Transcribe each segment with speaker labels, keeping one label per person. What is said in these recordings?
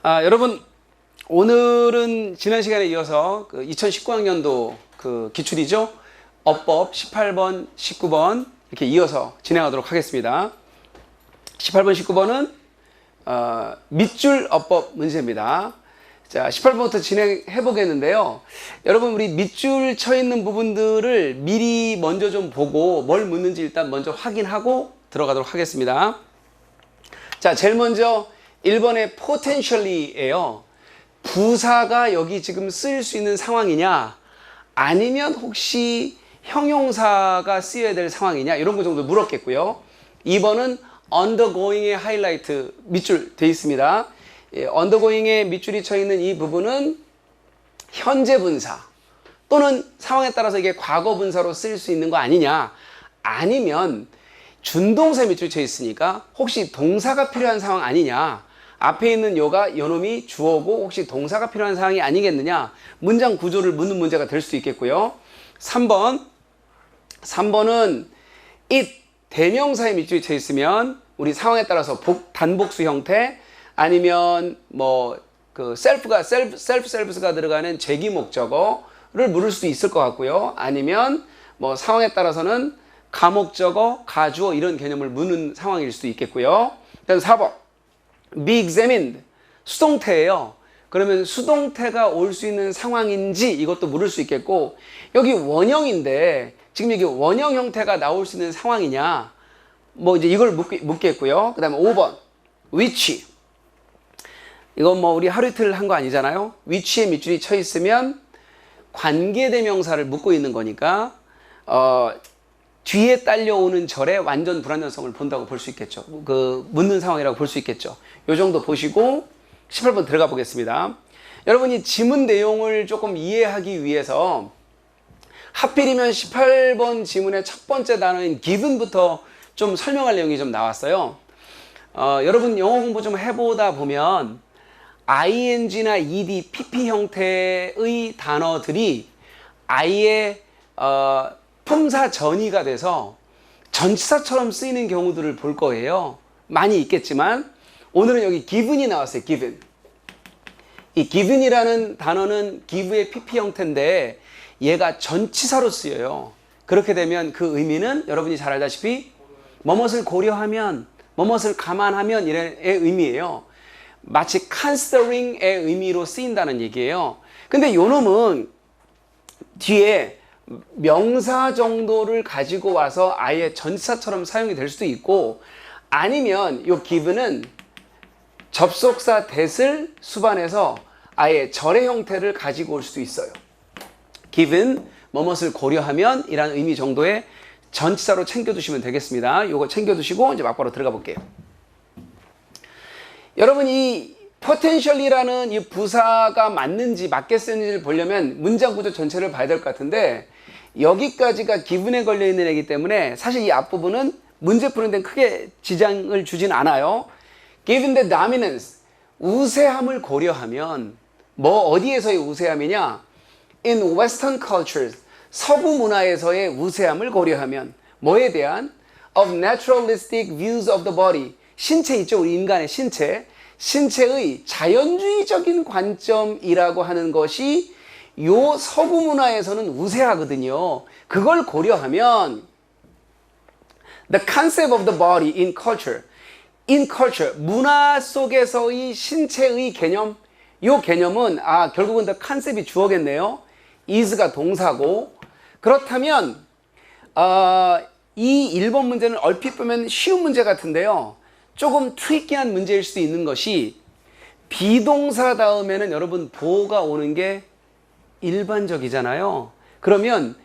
Speaker 1: 여러분, 오늘은 지난 시간에 이어서 2019학년도 기출이죠. 어법 18번, 19번 이렇게 이어서 진행하도록 하겠습니다. 18번, 19번은 밑줄 어법 문제입니다. 자, 18번부터 진행해 보겠는데요. 여러분, 우리 밑줄 쳐 있는 부분들을 미리 먼저 좀 보고 뭘 묻는지 일단 먼저 확인하고 들어가도록 하겠습니다. 자, 제일 먼저 1번의 potentially예요. 부사가 여기 지금 쓰일 수 있는 상황이냐, 아니면 혹시 형용사가 쓰여야 될 상황이냐, 이런 거 정도 물었겠고요. 2번은 undergoing의 하이라이트 밑줄 돼 있습니다. undergoing의 밑줄이 쳐 있는 이 부분은 현재 분사 또는 상황에 따라서 이게 과거 분사로 쓰일 수 있는 거 아니냐, 아니면 준동사 밑줄이 쳐 있으니까 혹시 동사가 필요한 상황 아니냐, 앞에 있는 요놈이 주어고 혹시 동사가 필요한 상황이 아니겠느냐, 문장 구조를 묻는 문제가 될 수 있겠고요. 3번은 it 대명사의 밑줄이 쳐 있으면 우리 상황에 따라서 단복수 형태, 아니면 셀프가 들어가는 제기 목적어를 물을 수 있을 것 같고요. 아니면 상황에 따라서는 가목적어, 가주어 이런 개념을 묻는 상황일 수도 있겠고요. 그다음 4번 be examined 수동태예요. 그러면 수동태가 올 수 있는 상황인지 이것도 물을 수 있겠고, 여기 원형인데 지금 여기 원형 형태가 나올 수 있는 상황이냐, 이제 이걸 묻겠고요. 그 다음에 5번 which, 이건 우리 하루 이틀 한 거 아니잖아요. which의 밑줄이 쳐 있으면 관계대명사를 묻고 있는 거니까 뒤에 딸려오는 절의 완전 불완전성을 본다고 볼 수 있겠죠. 묻는 상황이라고 볼 수 있겠죠. 요 정도 보시고 18번 들어가 보겠습니다. 여러분이 지문 내용을 조금 이해하기 위해서 하필이면 18번 지문의 첫 번째 단어인 given부터 좀 설명할 내용이 좀 나왔어요. 여러분 영어 공부 좀 해보다 보면 ing나 ed, pp 형태의 단어들이 아예 품사 전이가 돼서 전치사처럼 쓰이는 경우들을 볼 거예요. 많이 있겠지만 오늘은 여기 given이 나왔어요. given. 이 given이라는 단어는 give의 pp 형태인데 얘가 전치사로 쓰여요. 그렇게 되면 그 의미는 여러분이 잘 알다시피 뭐뭇을 고려하면, 뭐뭇을 감안하면 이의 의미예요. 마치 considering의 의미로 쓰인다는 얘기예요. 근데 요 놈은 뒤에 명사 정도를 가지고 와서 아예 전치사처럼 사용이 될 수도 있고, 아니면 요 given은 접속사 that을 수반해서 아예 절의 형태를 가지고 올 수도 있어요. given 뭐뭇을 고려하면 이라는 의미 정도의 전치사로 챙겨두시면 되겠습니다. 요거 챙겨두시고 이제 막바로 들어가 볼게요. 여러분, 이 potentially라는 이 부사가 맞는지 맞게 쓰는지를 보려면 문장 구조 전체를 봐야 될 것 같은데, 여기까지가 given에 걸려있는 애기 때문에 사실 이 앞부분은 문제 푸는 데는 크게 지장을 주진 않아요. given the dominance, 우세함을 고려하면, 어디에서의 우세함이냐? in western cultures, 서구 문화에서의 우세함을 고려하면 뭐에 대한? of naturalistic views of the body, 신체 있죠? 우리 인간의 신체의 자연주의적인 관점이라고 하는 것이 요 서구 문화에서는 우세하거든요. 그걸 고려하면 the concept of the body in culture, 문화 속에서의 신체의 개념, 요 개념은 결국은 the concept이 주어겠네요. is가 동사고, 그렇다면 이 1번 문제는 얼핏 보면 쉬운 문제 같은데요, 조금 트리키한 문제일 수도 있는 것이, 비동사 다음에는 여러분 보어가 오는 게 일반적이잖아요. 그러면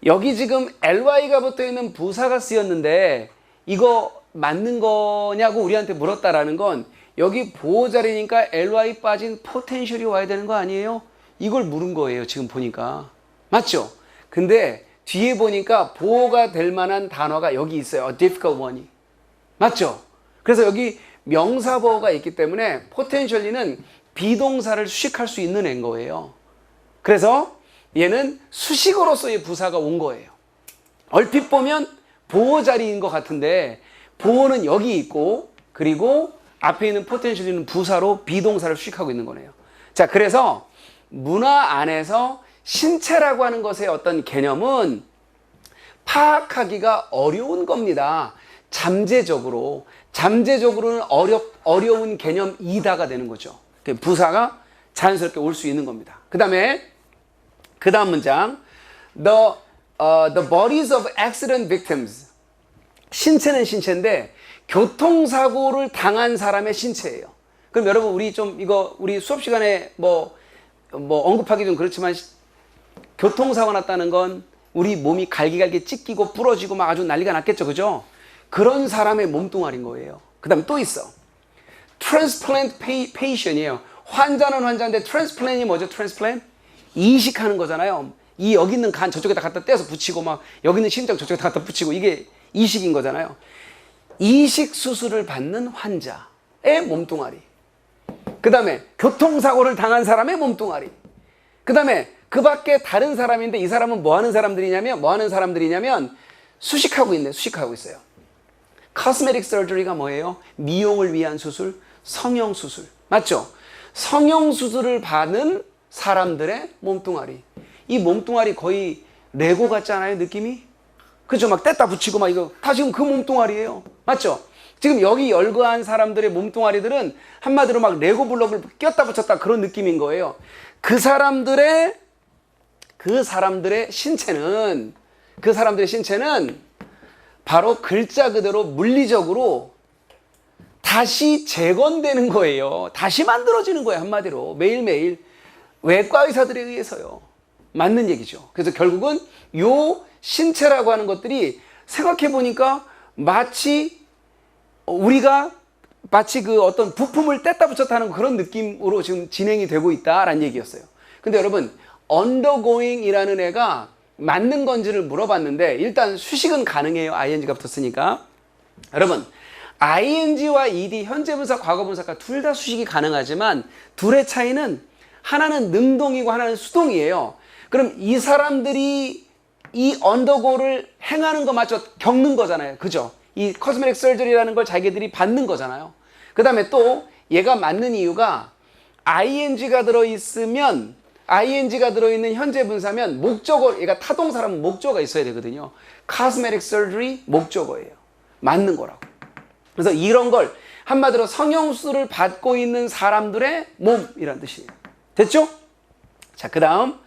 Speaker 1: 여기 지금 ly가 붙어 있는 부사가 쓰였는데 이거 맞는 거냐고 우리한테 물었다라는 건, 여기 보어 자리니까 ly 빠진 potential이 와야 되는 거 아니에요? 이걸 물은 거예요. 지금 보니까. 맞죠? 근데 뒤에 보니까 보어가 될 만한 단어가 여기 있어요. a difficult one이. 맞죠? 그래서 여기 명사 보어가 있기 때문에 potentially는 비동사를 수식할 수 있는 애인 거예요. 그래서 얘는 수식어로서의 부사가 온 거예요. 얼핏 보면 보어 자리인 것 같은데 보어는 여기 있고, 그리고 앞에 있는 potentially는 부사로 비동사를 수식하고 있는 거네요. 자, 그래서 문화 안에서 신체라고 하는 것의 어떤 개념은 파악하기가 어려운 겁니다. 잠재적으로는 어려운 개념이다가 되는 거죠. 부사가 자연스럽게 올 수 있는 겁니다. 그 다음 문장. The bodies of accident victims. 신체는 신체인데 교통사고를 당한 사람의 신체예요. 그럼 여러분 우리 수업 시간에 뭐 언급하기 좀 그렇지만 교통사고 났다는 건 우리 몸이 갈기갈기 찢기고 부러지고 막 아주 난리가 났겠죠. 그죠? 그런 사람의 몸뚱아리인 거예요. 그 다음 또 있어. transplant patient이에요. 환자는 환자인데 transplant이 뭐죠? transplant? 이식하는 거잖아요. 여기 있는 간 저쪽에다 갖다 떼서 붙이고 막 여기 있는 심장 저쪽에다 갖다 붙이고 이게 이식인 거잖아요. 이식 수술을 받는 환자의 몸뚱아리. 그 다음에 교통사고를 당한 사람의 몸뚱아리. 그 다음에 그 밖에 다른 사람인데 이 사람은 뭐 하는 사람들이냐면 수식하고 있어요. Cosmetic surgery가 뭐예요? 미용을 위한 수술, 성형수술. 맞죠? 성형수술을 받는 사람들의 몸뚱아리. 이 몸뚱아리 거의 레고 같지 않아요? 느낌이? 그죠? 막 뗐다 붙이고 막 이거 다 지금 그 몸뚱아리예요. 맞죠? 지금 여기 열거한 사람들의 몸뚱아리들은 한마디로 막 레고 블록을 꼈다 붙였다 그런 느낌인 거예요. 그 사람들의 신체는 바로 글자 그대로 물리적으로 다시 재건되는 거예요. 다시 만들어지는 거예요. 한마디로 매일매일 외과 의사들에 의해서요. 맞는 얘기죠. 그래서 결국은 요 신체라고 하는 것들이 생각해 보니까 마치 그 어떤 부품을 뗐다 붙였다 하는 그런 느낌으로 지금 진행이 되고 있다라는 얘기였어요. 근데 여러분 undergoing이라는 애가 맞는 건지를 물어봤는데 일단 수식은 가능해요. ing가 붙었으니까. 여러분 ing와 ed 현재분사 과거분사가 둘 다 수식이 가능하지만 둘의 차이는 하나는 능동이고 하나는 수동이에요. 그럼 이 사람들이 이 undergo를 행하는 거 맞죠? 겪는 거잖아요. 그죠? 이 cosmetic surgery라는 걸 자기들이 받는 거잖아요. 그 다음에 또 얘가 맞는 이유가 ing가 들어있는 현재 분사면 목적어, 얘가 타동사라면 목적어가 있어야 되거든요. cosmetic surgery 목적어예요. 맞는 거라고. 그래서 이런 걸 한마디로 성형수술을 받고 있는 사람들의 몸이란 뜻이에요. 됐죠? 자, 그 다음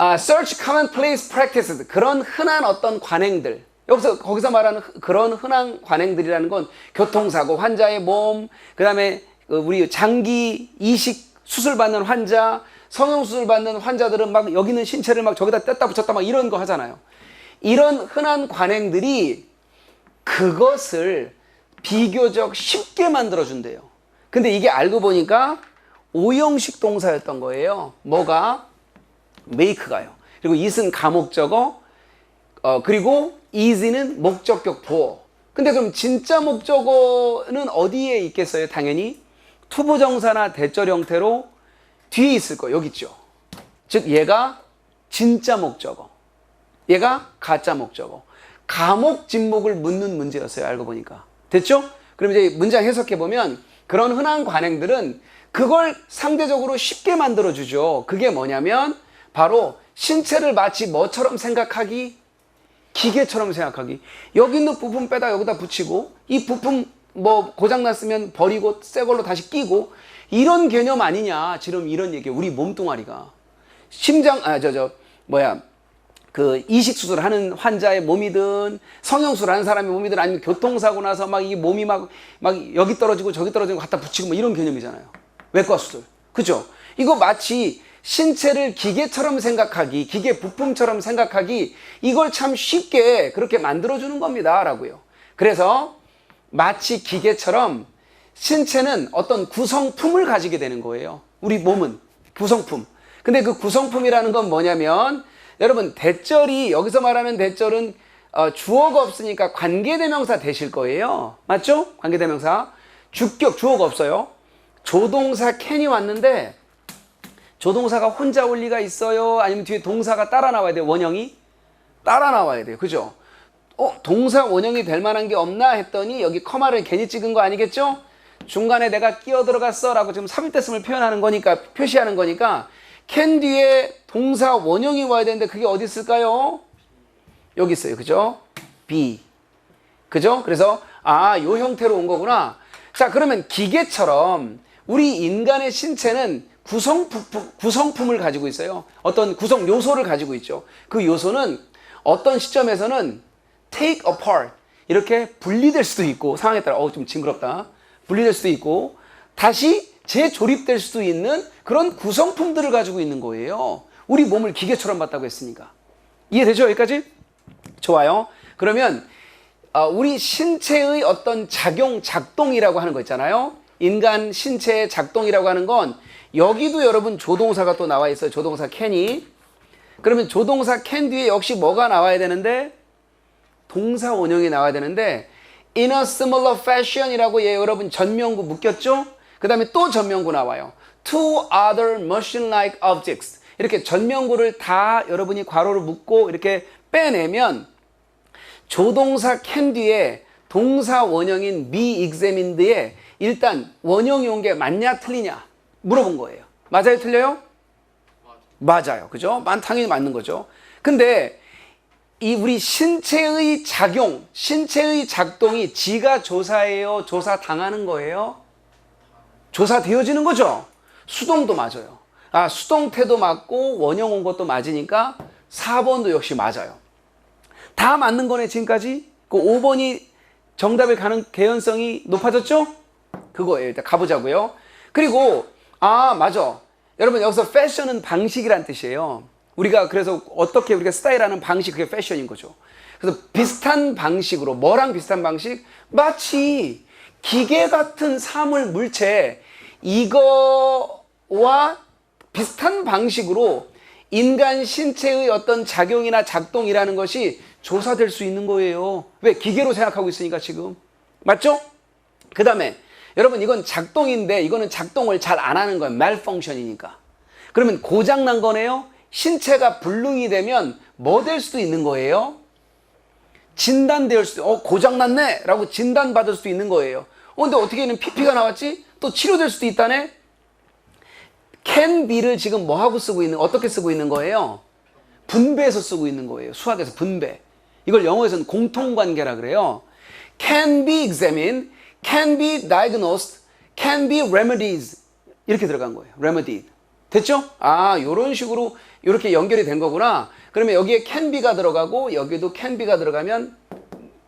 Speaker 1: search commonplace practices. 그런 흔한 어떤 관행들. 거기서 말하는 그런 흔한 관행들이라는 건 교통사고, 환자의 몸, 그 다음에 우리 장기 이식 수술 받는 환자, 성형수술 받는 환자들은 막 여기 있는 신체를 막 저기다 뗐다 붙였다 막 이런 거 하잖아요. 이런 흔한 관행들이 그것을 비교적 쉽게 만들어준대요. 근데 이게 알고 보니까 오형식 동사였던 거예요. 뭐가? make가요. 그리고 it은 가목적어, 그리고 is는 목적격 보어. 근데 그럼 진짜 목적어는 어디에 있겠어요? 당연히 투부정사나 대절 형태로 뒤에 있을 거예요. 여기 있죠. 즉 얘가 진짜 목적어, 얘가 가짜 목적어. 가목 진목을 묻는 문제였어요. 알고 보니까. 됐죠? 그럼 이제 문장 해석해 보면 그런 흔한 관행들은 그걸 상대적으로 쉽게 만들어 주죠. 그게 뭐냐면 바로 신체를 마치 뭐처럼 생각하기? 기계처럼 생각하기. 여기 있는 부품 빼다 여기다 붙이고 이 부품 뭐 고장났으면 버리고 새 걸로 다시 끼고 이런 개념 아니냐. 지금 이런 얘기예요. 우리 몸뚱아리가 그 이식 수술을 하는 환자의 몸이든 성형수술 하는 사람의 몸이든 아니면 교통사고 나서 막 이 몸이 막 여기 떨어지고 저기 떨어지고 갖다 붙이고 뭐 이런 개념이잖아요. 외과 수술. 그죠? 이거 마치 신체를 기계처럼 생각하기, 기계 부품처럼 생각하기, 이걸 참 쉽게 그렇게 만들어주는 겁니다. 라고요. 그래서 마치 기계처럼 신체는 어떤 구성품을 가지게 되는 거예요. 우리 몸은 구성품. 근데 그 구성품이라는 건 뭐냐면 여러분 대절이 여기서 말하는 대절은 주어가 없으니까 관계대명사 되실 거예요. 맞죠? 관계대명사. 주격 주어가 없어요. 조동사 can이 왔는데 조동사가 혼자 올 리가 있어요? 아니면 뒤에 동사가 따라 나와야 돼요? 원형이? 따라 나와야 돼요. 그죠? 동사 원형이 될 만한 게 없나 했더니 여기 커마를 괜히 찍은 거 아니겠죠? 중간에 내가 끼어 들어갔어 라고 지금 삽입됐음을 표시하는 거니까 can 뒤에 동사 원형이 와야 되는데 그게 어디 있을까요? 여기 있어요. 그죠? be. 그죠? 그래서 요 형태로 온 거구나. 자, 그러면 기계처럼 우리 인간의 신체는 구성품을 가지고 있어요. 어떤 구성 요소를 가지고 있죠. 그 요소는 어떤 시점에서는 take apart, 이렇게 분리될 수도 있고, 상황에 따라 좀 징그럽다, 분리될 수도 있고 다시 재조립될 수도 있는 그런 구성품들을 가지고 있는 거예요. 우리 몸을 기계처럼 봤다고 했으니까. 이해되죠? 여기까지? 좋아요. 그러면 우리 신체의 어떤 작동이라고 하는 거 있잖아요. 인간 신체의 작동이라고 하는 건 여기도 여러분 조동사가 또 나와 있어요. 조동사 can이. 그러면 조동사 can 뒤에 역시 뭐가 나와야 되는데? 동사 원형이 나와야 되는데 in a similar fashion이라고 여러분 전명구 묶였죠? 그 다음에 또 전명구 나와요. To other machine-like objects. 이렇게 전명구를 다 여러분이 괄호를 묶고 이렇게 빼내면 조동사 can 뒤에 동사 원형인 be examined에 일단 원형이 온 게 맞냐 틀리냐 물어본 거예요. 맞아요? 틀려요? 맞아요. 그죠? 당연히 맞는 거죠. 근데 이 우리 신체의 작동이 지가 조사예요? 조사 당하는 거예요? 조사되어지는 거죠? 수동도 맞아요. 수동태도 맞고 원형 온 것도 맞으니까 4번도 역시 맞아요. 다 맞는 거네 지금까지. 그 5번이 정답을 가는 개연성이 높아졌죠? 그거예요. 일단 가보자고요. 그리고 맞아. 여러분 여기서 패션은 방식이란 뜻이에요. 우리가 그래서 어떻게 우리가 스타일하는 방식, 그게 패션인 거죠. 그래서 비슷한 방식으로, 뭐랑 비슷한 방식? 마치 기계 같은 사물 물체, 이거와 비슷한 방식으로 인간 신체의 어떤 작용이나 작동이라는 것이 조사될 수 있는 거예요. 왜? 기계로 생각하고 있으니까 지금. 맞죠? 그 다음에 여러분 이건 작동인데 이거는 작동을 잘 안 하는 거예요. malfunction이니까. 그러면 고장난 거네요. 신체가 불능이 되면 뭐 될 수도 있는 거예요? 진단될 수도, 고장났네 라고 진단받을 수도 있는 거예요. 근데 어떻게는 PP가 나왔지? 또 치료될 수도 있다네? can be를 지금 뭐하고 어떻게 쓰고 있는 거예요? 분배해서 쓰고 있는 거예요. 수학에서 분배. 이걸 영어에서는 공통관계라 그래요. can be examined, can be diagnosed, can be remedied. 이렇게 들어간 거예요. remedied. 됐죠? 요런 식으로 이렇게 연결이 된 거구나. 그러면 여기에 can be가 들어가고 여기도 can be가 들어가면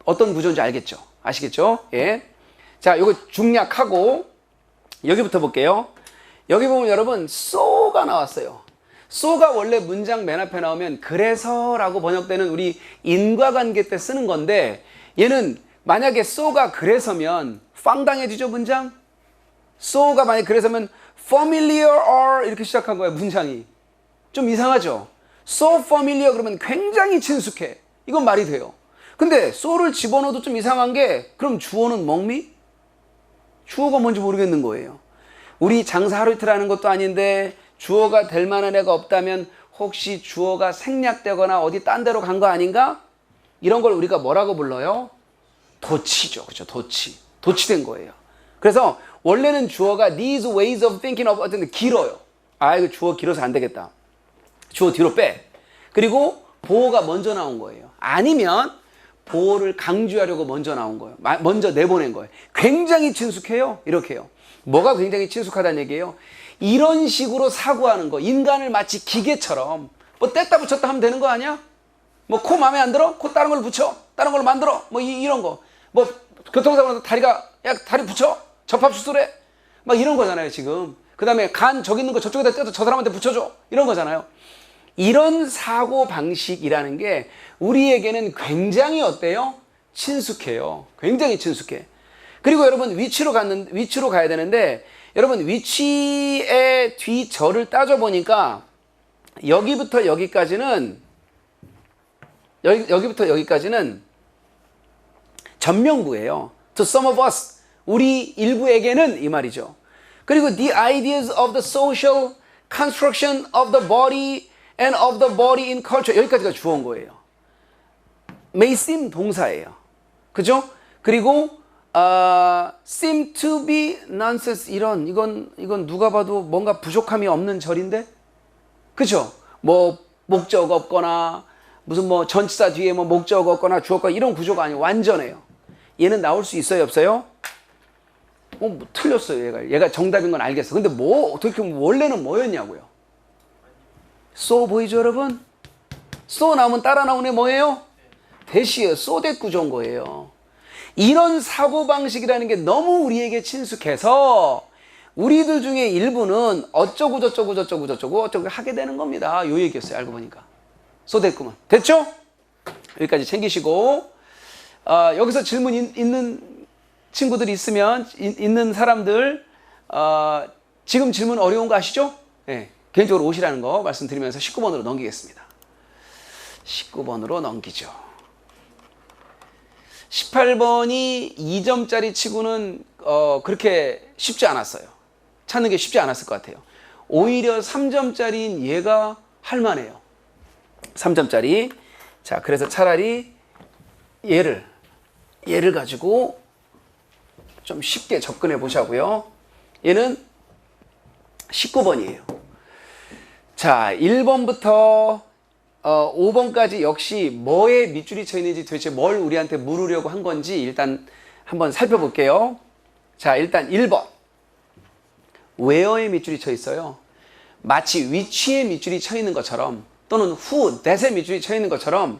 Speaker 1: 어떤 구조인지 알겠죠? 아시겠죠? 예. 자, 요거 중략하고 여기부터 볼게요. 여기 보면 여러분 so가 나왔어요. so가 원래 문장 맨 앞에 나오면 그래서라고 번역되는 우리 인과관계 때 쓰는 건데 얘는 만약에 so가 그래서면 황당해지죠 문장? so가 만약에 그래서면 familiar or 이렇게 시작한 거예요. 문장이 좀 이상하죠? so familiar 그러면 굉장히 친숙해. 이건 말이 돼요. 근데 so를 집어넣어도 좀 이상한 게 그럼 주어는 멍미? 주어가 뭔지 모르겠는 거예요. 우리 장사 하루 이틀 하는 것도 아닌데 주어가 될 만한 애가 없다면 혹시 주어가 생략되거나 어디 딴 데로 간 거 아닌가? 이런 걸 우리가 뭐라고 불러요? 도치죠. 그죠? 도치된 거예요. 그래서 원래는 주어가 these ways of thinking of 어떤 길어요. 이거 주어 길어서 안 되겠다. 주어 뒤로 빼. 그리고 보어가 먼저 나온 거예요. 아니면 보어를 강조하려고 먼저 나온 거예요. 먼저 내보낸 거예요. 굉장히 친숙해요. 이렇게요. 뭐가 굉장히 친숙하다는 얘기예요? 이런 식으로 사고하는 거. 인간을 마치 기계처럼 뭐 뗐다 붙였다 하면 되는 거 아니야? 뭐 코 마음에 안 들어? 코 다른 걸 붙여. 다른 걸로 만들어. 뭐 이런 거. 뭐 교통사고 나서 다리 붙여. 접합수술해. 막 이런 거잖아요 지금. 그 다음에 간 저기 있는 거 저쪽에다 떼서 저 사람한테 붙여줘. 이런 거잖아요. 이런 사고 방식이라는 게 우리에게는 굉장히 어때요? 친숙해요. 굉장히 친숙해. 그리고 여러분 위치로 가야 되는데 여러분 위치의 뒤절을 따져보니까 여기부터 여기까지는 전명구예요. To some of us, 우리 일부에게는 이 말이죠. 그리고 the ideas of the social construction of the body and of the body in culture, 여기까지가 주어인 거예요. may seem 동사예요. 그죠? 그리고 seem to be nonsense 이건 누가 봐도 뭔가 부족함이 없는 절인데, 그죠? 뭐 목적 없거나 무슨 뭐 전치사 뒤에 뭐 목적 없거나 주어거나 이런 구조가 아니고 완전해요. 얘는 나올 수 있어요, 없어요? 뭐 틀렸어요. 얘가 정답인 건 알겠어. 근데 뭐 어떻게 원래는 뭐였냐고요? so 보이죠, 여러분? so 나오면 따라 나오는 애 뭐예요? 대시예요. so that 구조인 거예요. 이런 사고방식이라는 게 너무 우리에게 친숙해서 우리들 중에 일부는 어쩌고 하게 되는 겁니다. 요 얘기였어요. 알고 보니까. 소됐구만. 됐죠? 여기까지 챙기시고, 여기서 질문 있는 친구들이 있으면, 있는 사람들, 지금 질문 어려운 거 아시죠? 네, 개인적으로 오시라는 거 말씀드리면서 19번으로 넘기겠습니다. 19번으로 넘기죠. 18번이 2점짜리 치고는 그렇게 쉽지 않았어요. 찾는 게 쉽지 않았을 것 같아요. 오히려 3점짜리인 얘가 할만해요. 3점짜리. 자, 그래서 차라리 얘를 가지고 좀 쉽게 접근해 보자고요. 얘는 19번이에요. 자, 1번부터 5번까지 역시 뭐에 밑줄이 쳐 있는지 도대체 뭘 우리한테 물으려고 한 건지 일단 한번 살펴볼게요. 자, 일단 1번. where에 밑줄이 쳐 있어요. 마치 which에 밑줄이 쳐 있는 것처럼 또는 who, that에 밑줄이 쳐 있는 것처럼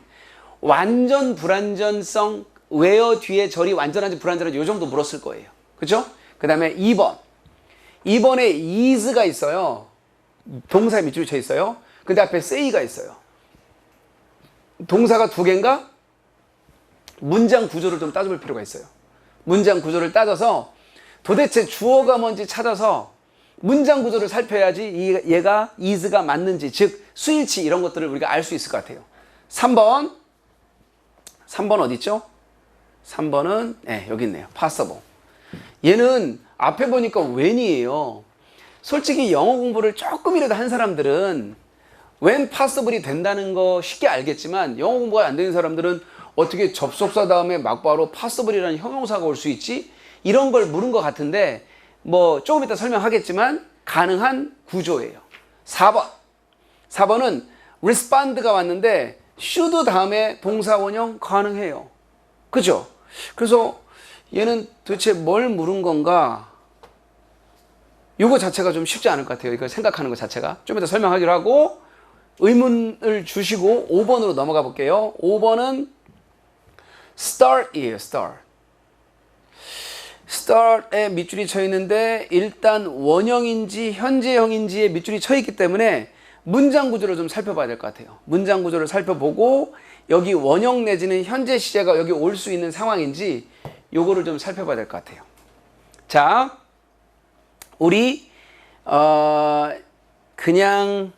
Speaker 1: 완전 불완전성 where 뒤에 절이 완전한지 불완전한지 요 정도 물었을 거예요. 그죠? 그 다음에 2번. 2번에 is가 있어요. 동사에 밑줄이 쳐 있어요. 근데 앞에 say가 있어요. 동사가 두 개인가? 문장 구조를 좀 따져볼 필요가 있어요. 문장 구조를 따져서 도대체 주어가 뭔지 찾아서 문장 구조를 살펴야지 얘가 is가 맞는지, 즉 수일치 이런 것들을 우리가 알 수 있을 것 같아요. 3번 어디 있죠? 3번은 네, 여기 있네요. possible. 얘는 앞에 보니까 when이에요. 솔직히 영어 공부를 조금이라도 한 사람들은 when possible이 된다는 거 쉽게 알겠지만 영어 공부가 안 되는 사람들은 어떻게 접속사 다음에 막바로 possible이라는 형용사가 올 수 있지? 이런 걸 물은 것 같은데 뭐 조금 이따 설명하겠지만 가능한 구조예요. 4번은 respond가 왔는데 should 다음에 동사 원형 가능해요. 그죠? 그래서 얘는 도대체 뭘 물은 건가? 이거 자체가 좀 쉽지 않을 것 같아요. 이거 생각하는 것 자체가. 좀 이따 설명하기로 하고 의문을 주시고 5번으로 넘어가 볼게요. 5번은 start이에요. start에 밑줄이 쳐 있는데 일단 원형인지 현재형인지에 밑줄이 쳐 있기 때문에 문장 구조를 좀 살펴봐야 될 것 같아요. 문장 구조를 살펴보고 여기 원형 내지는 현재 시제가 여기 올 수 있는 상황인지 요거를 좀 살펴봐야 될 것 같아요. 자, 우리 그냥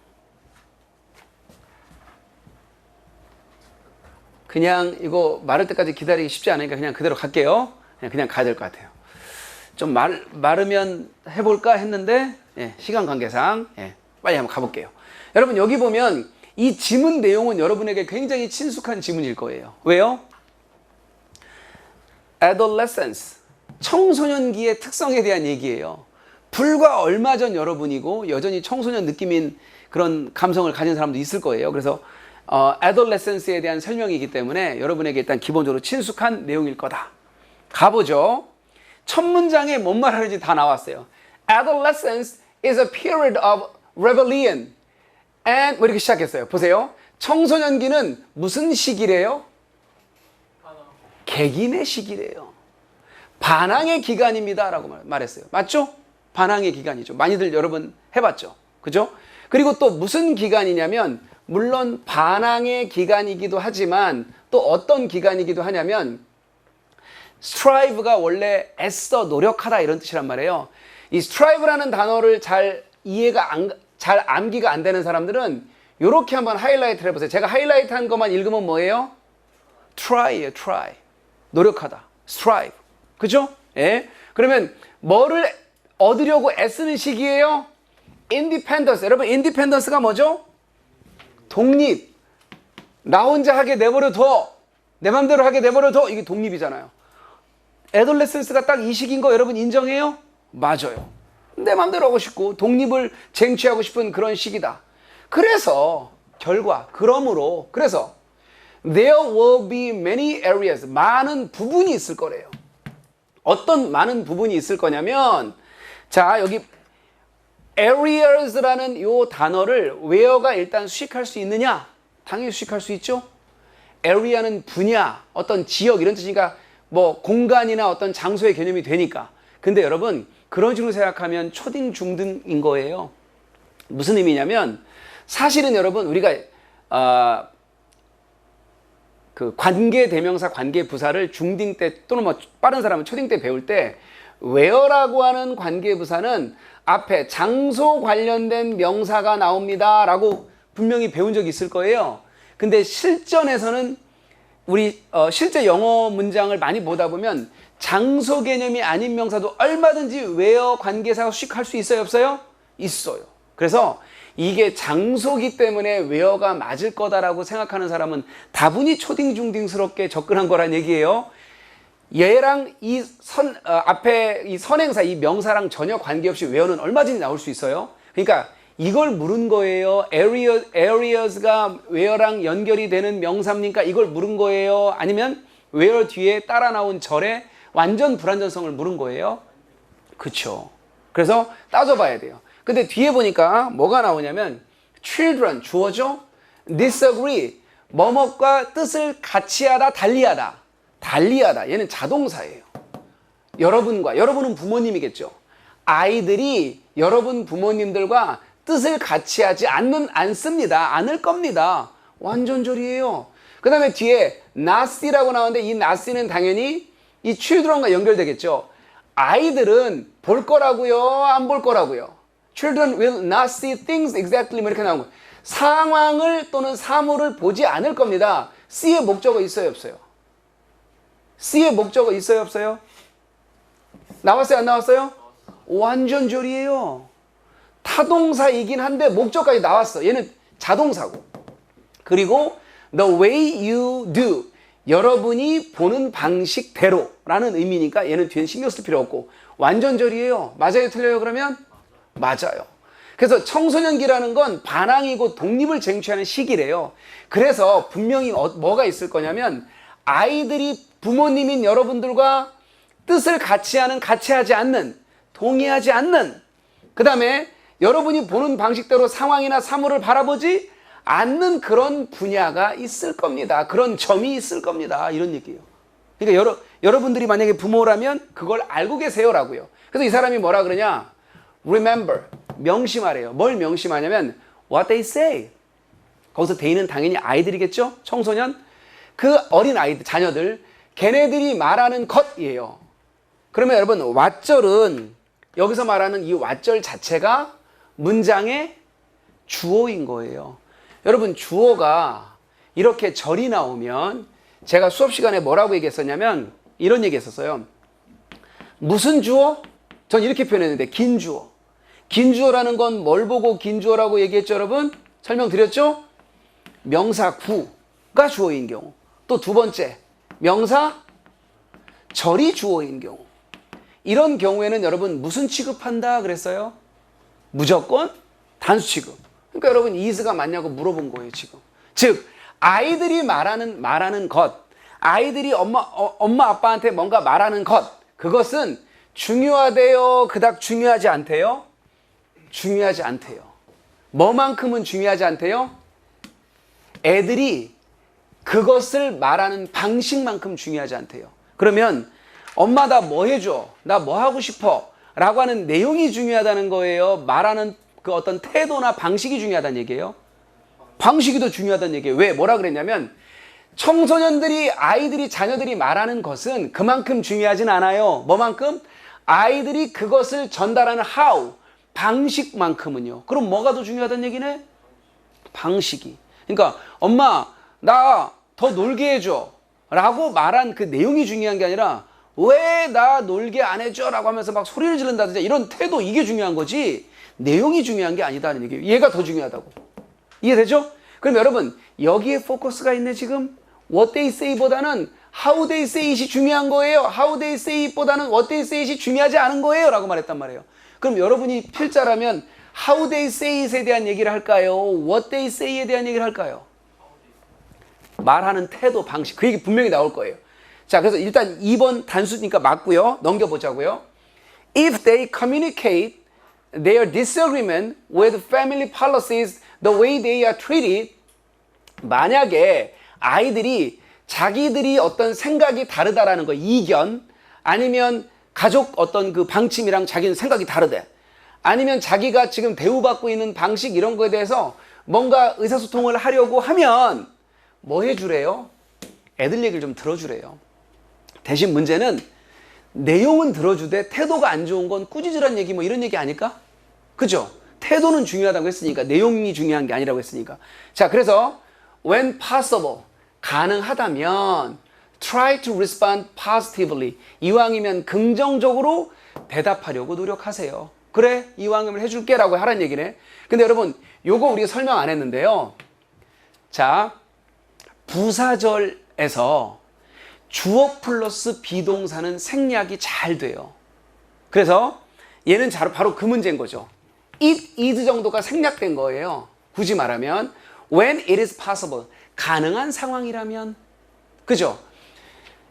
Speaker 1: 이거 말할 때까지 기다리기 쉽지 않으니까 그냥 그대로 갈게요. 그냥 가야 될 것 같아요. 좀 마르면 해볼까 했는데 시간 관계상 빨리 한번 가볼게요. 여러분 여기 보면 이 지문 내용은 여러분에게 굉장히 친숙한 지문일 거예요. 왜요? adolescence, 청소년기의 특성에 대한 얘기예요. 불과 얼마 전 여러분이고 여전히 청소년 느낌인 그런 감성을 가진 사람도 있을 거예요. 그래서 adolescence에 대한 설명이기 때문에 여러분에게 일단 기본적으로 친숙한 내용일 거다. 가보죠. 첫 문장에 뭔 말하는지 다 나왔어요. Adolescence is a period of rebellion and 뭐 이렇게 시작했어요. 보세요. 청소년기는 무슨 시기래요? 객인의 시기래요. 반항의 기간입니다 라고 말했어요. 맞죠? 반항의 기간이죠. 많이들 여러분 해봤죠. 그죠? 그리고 또 무슨 기간이냐면 물론 반항의 기간이기도 하지만 또 어떤 기간이기도 하냐면 strive가 원래 애써 노력하다 이런 뜻이란 말이에요. 이 strive라는 단어를 잘 잘 암기가 안 되는 사람들은 이렇게 한번 하이라이트를 해보세요. 제가 하이라이트한 것만 읽으면 뭐예요? try예요. try. 노력하다. strive. 그죠? 예. 그러면 뭐를 얻으려고 애쓰는 시기예요? independence. 여러분 independence가 뭐죠? 독립. 나 혼자 하게 내버려 둬. 내 맘대로 하게 내버려 둬. 이게 독립이잖아요. 애돌레센스가 딱 이 시기인 거 여러분 인정해요? 맞아요. 내 맘대로 하고 싶고 독립을 쟁취하고 싶은 그런 시기다. 그래서 그래서 there will be many areas, 많은 부분이 있을 거래요. 어떤 많은 부분이 있을 거냐면, 자, 여기 areas라는 요 단어를 where가 일단 수식할 수 있느냐? 당연히 수식할 수 있죠. area는 분야, 어떤 지역 이런 뜻이니까 뭐 공간이나 어떤 장소의 개념이 되니까. 근데 여러분 그런 식으로 생각하면 초딩 중등인 거예요. 무슨 의미냐면 사실은 여러분 우리가 그 관계 대명사 관계 부사를 중딩 때 또는 뭐 빠른 사람은 초딩 때 배울 때 where라고 하는 관계 부사는 앞에 장소 관련된 명사가 나옵니다 라고 분명히 배운 적이 있을 거예요. 근데 실전에서는 우리 실제 영어 문장을 많이 보다 보면 장소 개념이 아닌 명사도 얼마든지 where 관계사가 수식할 수 있어요, 없어요? 있어요. 그래서 이게 장소기 때문에 where가 맞을 거다라고 생각하는 사람은 다분히 초딩 중딩스럽게 접근한 거란 얘기예요. 얘랑 이 앞에 이 선행사, 이 명사랑 전혀 관계없이 where는 얼마든지 나올 수 있어요. 그러니까 이걸 물은 거예요. areas가 where랑 연결이 되는 명사입니까? 이걸 물은 거예요. 아니면 where 뒤에 따라 나온 절의 완전 불완전성을 물은 거예요. 그쵸. 그래서 따져봐야 돼요. 근데 뒤에 보니까 뭐가 나오냐면 children 주어죠. disagree 뭐뭐과 뜻을 같이하다 달리하다 얘는 자동사예요. 여러분은 부모님이겠죠. 아이들이 여러분 부모님들과 뜻을 같이하지 않을 겁니다. 완전절이에요. 그 다음에 뒤에 not이라고 나오는데 이 not는 당연히 이 children과 연결되겠죠. 아이들은 볼 거라고요, 안 볼 거라고요. Children will not see things exactly 이렇게 나온 거예요. 상황을 또는 사물을 보지 않을 겁니다. C의 목적어 있어요, 없어요? C의 목적어 있어요, 없어요? 나왔어요, 안 나왔어요? 완전절이에요. 타동사이긴 한데 목적까지 나왔어. 얘는 자동사고. 그리고 the way you do 여러분이 보는 방식대로 라는 의미니까 얘는 뒤에 신경 쓸 필요 없고 완전절이에요. 맞아요, 틀려요? 그러면? 맞아요. 그래서 청소년기라는 건 반항이고 독립을 쟁취하는 시기래요. 그래서 분명히 뭐가 있을 거냐면 아이들이 부모님인 여러분들과 뜻을 같이 하지 않는, 동의하지 않는, 그 다음에 여러분이 보는 방식대로 상황이나 사물을 바라보지 않는 그런 분야가 있을 겁니다. 그런 점이 있을 겁니다. 이런 얘기예요. 그러니까 여러분들이 만약에 부모라면 그걸 알고 계세요라고요. 그래서 이 사람이 뭐라 그러냐? Remember, 명심하래요. 뭘 명심하냐면 what they say. 거기서 they는 당연히 아이들이겠죠? 청소년. 그 어린 아이들, 자녀들, 걔네들이 말하는 것이에요. 그러면 여러분 왓절은 여기서 말하는 이 왓절 자체가 문장의 주어인 거예요. 여러분 주어가 이렇게 절이 나오면 제가 수업 시간에 뭐라고 얘기했었냐면 이런 얘기 했었어요. 무슨 주어? 전 이렇게 표현했는데 긴 주어. 긴 주어라는 건 뭘 보고 긴 주어라고 얘기했죠, 여러분? 설명드렸죠? 명사 구가 주어인 경우. 또 두 번째, 명사 절이 주어인 경우. 이런 경우에는 여러분 무슨 취급한다 그랬어요? 무조건 단수 취급. 그러니까 여러분 is가 맞냐고 물어본 거예요, 지금. 즉 아이들이 말하는 것, 아이들이 엄마 아빠한테 뭔가 말하는 것, 그것은 중요하대요, 그닥 중요하지 않대요? 중요하지 않대요. 뭐만큼은 중요하지 않대요? 애들이 그것을 말하는 방식만큼 중요하지 않대요. 그러면 엄마 나 뭐 해줘? 나 뭐 하고 싶어? 라고 하는 내용이 중요하다는 거예요? 말하는 그 어떤 태도나 방식이 중요하다는 얘기예요? 방식이 더 중요하다는 얘기예요. 왜? 뭐라 그랬냐면 청소년들이, 아이들이, 자녀들이 말하는 것은 그만큼 중요하진 않아요. 뭐만큼? 아이들이 그것을 전달하는 how, 방식만큼은요. 그럼 뭐가 더 중요하다는 얘기네? 방식이. 그러니까 엄마 나 더 놀게 해줘 라고 말한 그 내용이 중요한 게 아니라 왜 나 놀게 안 해줘 라고 하면서 막 소리를 지른다든지 이런 태도, 이게 중요한 거지 내용이 중요한 게 아니다는 얘기예요. 얘가 더 중요하다고. 이해되죠? 그럼 여러분 여기에 포커스가 있네. 지금 what they say 보다는 how they say it이 중요한 거예요. how they say it보다는 what they say it이 중요하지 않은 거예요. 라고 말했단 말이에요. 그럼 여러분이 필자라면 how they say it에 대한 얘기를 할까요? what they say에 대한 얘기를 할까요? 말하는 태도, 방식, 그 얘기 분명히 나올 거예요. 자, 그래서 일단 2번 단수니까 맞고요. 넘겨보자고요. If they communicate their disagreement with family policies the way they are treated, 만약에 아이들이 자기들이 어떤 생각이 다르다라는 거, 이견, 아니면 가족 어떤 그 방침이랑 자기는 생각이 다르대, 아니면 자기가 지금 대우받고 있는 방식 이런 거에 대해서 뭔가 의사소통을 하려고 하면 뭐 해주래요? 애들 얘기를 좀 들어주래요. 대신 문제는 내용은 들어주되 태도가 안 좋은 건 꾸짖으란 얘기 뭐 이런 얘기 아닐까? 그죠? 태도는 중요하다고 했으니까, 내용이 중요한 게 아니라고 했으니까. 자, 그래서 when possible, 가능하다면 try to respond positively, 이왕이면 긍정적으로 대답하려고 노력하세요. 그래, 이왕이면 해줄게 라고 하란 얘기네. 근데 여러분, 요거 우리가 설명 안 했는데요. 자, 부사절에서 주어 플러스 비동사는 생략이 잘 돼요. 그래서 얘는 바로 그 문제인 거죠. it is 정도가 생략된 거예요. 굳이 말하면 when it is possible, 가능한 상황이라면. 그죠?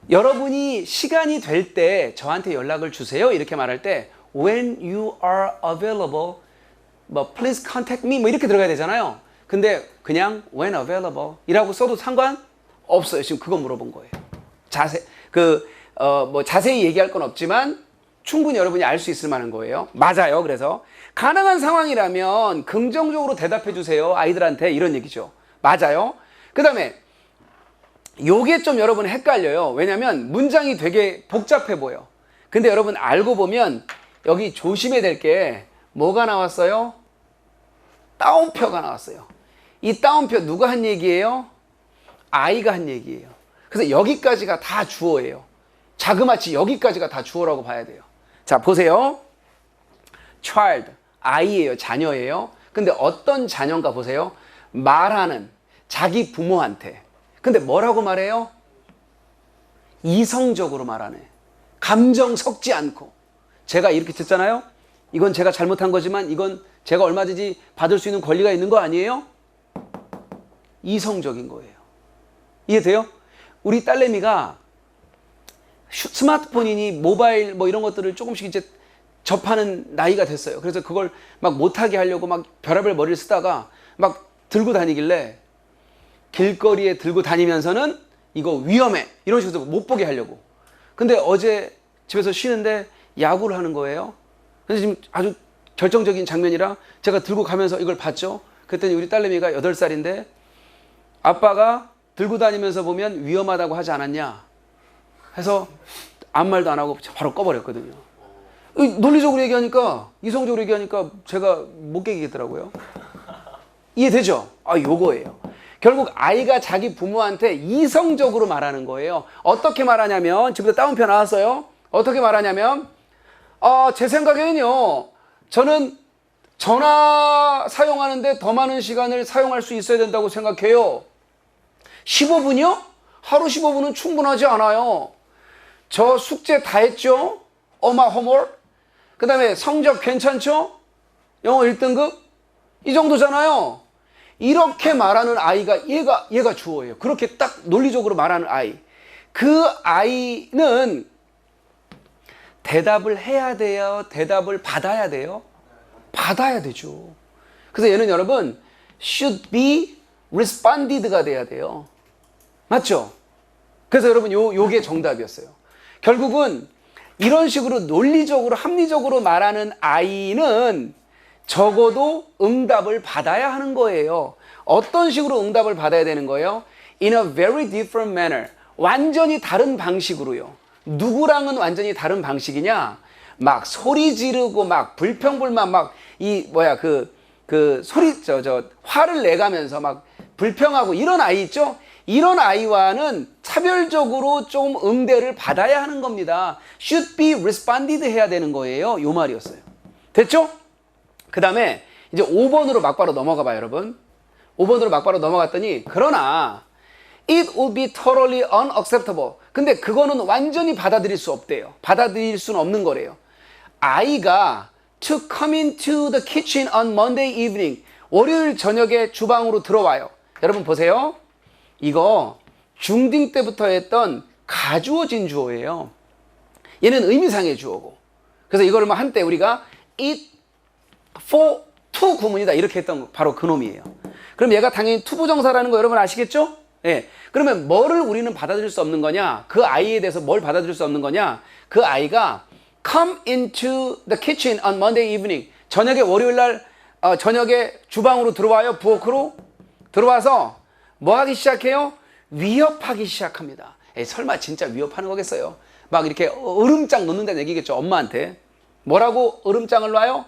Speaker 1: 여러분이 시간이 될 때 저한테 연락을 주세요 이렇게 말할 때 when you are available, 뭐 please contact me 뭐 이렇게 들어가야 되잖아요. 근데 그냥 when available 이라고 써도 상관없어요. 지금 그거 물어본 거예요. 자세히 얘기할 건 없지만 충분히 여러분이 알 수 있을 만한 거예요. 맞아요. 그래서 가능한 상황이라면 긍정적으로 대답해 주세요. 아이들한테 이런 얘기죠. 맞아요. 그 다음에 요게 좀 여러분 헷갈려요. 왜냐면 문장이 되게 복잡해 보여. 근데 여러분 알고 보면 여기 조심해야 될 게 뭐가 나왔어요? 따옴표가 나왔어요. 이 따옴표 누가 한 얘기예요? 아이가 한 얘기예요. 그래서 여기까지가 다 주어예요. 자그마치 여기까지가 다 주어라고 봐야 돼요. 자, 보세요. child, 아이예요. 자녀예요. 근데 어떤 자녀인가 보세요. 말하는 자기 부모한테. 근데 뭐라고 말해요? 이성적으로 말하네. 감정 섞지 않고. 제가 이렇게 듣잖아요. 이건 제가 잘못한 거지만 이건 제가 얼마든지 받을 수 있는 권리가 있는 거 아니에요? 이성적인 거예요. 이해돼요? 우리 딸내미가 스마트폰이니 모바일 뭐 이런 것들을 조금씩 이제 접하는 나이가 됐어요. 그래서 그걸 막 못하게 하려고 막 별의별 머리를 쓰다가 막 들고 다니길래 길거리에 들고 다니면서는 이거 위험해 이런 식으로 못 보게 하려고. 근데 어제 집에서 쉬는데 야구를 하는 거예요. 그래서 지금 아주 결정적인 장면이라 제가 들고 가면서 이걸 봤죠. 그랬더니 우리 딸내미가 8살인데 아빠가 들고 다니면서 보면 위험하다고 하지 않았냐 해서 아무 말도 안 하고 바로 꺼버렸거든요. 논리적으로 얘기하니까, 이성적으로 얘기하니까 제가 못 깨겠더라고요. 이해되죠? 요거예요. 결국 아이가 자기 부모한테 이성적으로 말하는 거예요. 어떻게 말하냐면, 지금부터 따옴표 나왔어요. 어떻게 말하냐면, 제 생각에는요, 저는 전화 사용하는데 더 많은 시간을 사용할 수 있어야 된다고 생각해요. 15분이요? 하루 15분은 충분하지 않아요. 저 숙제 다 했죠? 엄마 홈워크? 그 다음에 성적 괜찮죠? 영어 1등급? 이 정도잖아요. 이렇게 말하는 아이가 얘가 주어예요. 그렇게 딱 논리적으로 말하는 아이. 그 아이는 대답을 해야 돼요? 대답을 받아야 돼요? 받아야 되죠. 그래서 얘는 여러분 should be responded가 돼야 돼요. 맞죠? 그래서 여러분 요게 정답이었어요. 결국은 이런 식으로 논리적으로 합리적으로 말하는 아이는 적어도 응답을 받아야 하는 거예요. 어떤 식으로 응답을 받아야 되는 거예요? In a very different manner. 완전히 다른 방식으로요. 누구랑은 완전히 다른 방식이냐? 막 소리 지르고 막 불평불만 막 화를 내가면서 막 불평하고 이런 아이 있죠? 이런 아이와는 차별적으로 좀 응대를 받아야 하는 겁니다. should be responded 해야 되는 거예요. 요 말이었어요. 됐죠? 그 다음에 이제 5번으로 막바로 넘어가 봐요, 여러분. 5번으로 막바로 넘어갔더니, 그러나 it would be totally unacceptable. 근데 그거는 완전히 받아들일 수 없대요. 받아들일 수는 없는 거래요. 아이가 to come into the kitchen on Monday evening. 월요일 저녁에 주방으로 들어와요. 여러분 보세요. 이거 중딩 때부터 했던 가주어진 주어예요. 얘는 의미상의 주어고. 그래서 이걸 뭐 한때 우리가 eat for to 구문이다 이렇게 했던 거 바로 그 놈이에요. 그럼 얘가 당연히 투부정사라는 거 여러분 아시겠죠? 예. 그러면 뭐를 우리는 받아들일 수 없는 거냐? 그 아이에 대해서 뭘 받아들일 수 없는 거냐? 그 아이가 come into the kitchen on Monday evening. 저녁에 월요일 날 저녁에 주방으로 들어와요. 부엌으로 들어와서 뭐 하기 시작해요? 위협하기 시작합니다. 에이, 설마 진짜 위협하는 거겠어요? 막 이렇게 으름장 놓는다는 얘기겠죠. 엄마한테. 뭐라고 으름장을 놔요?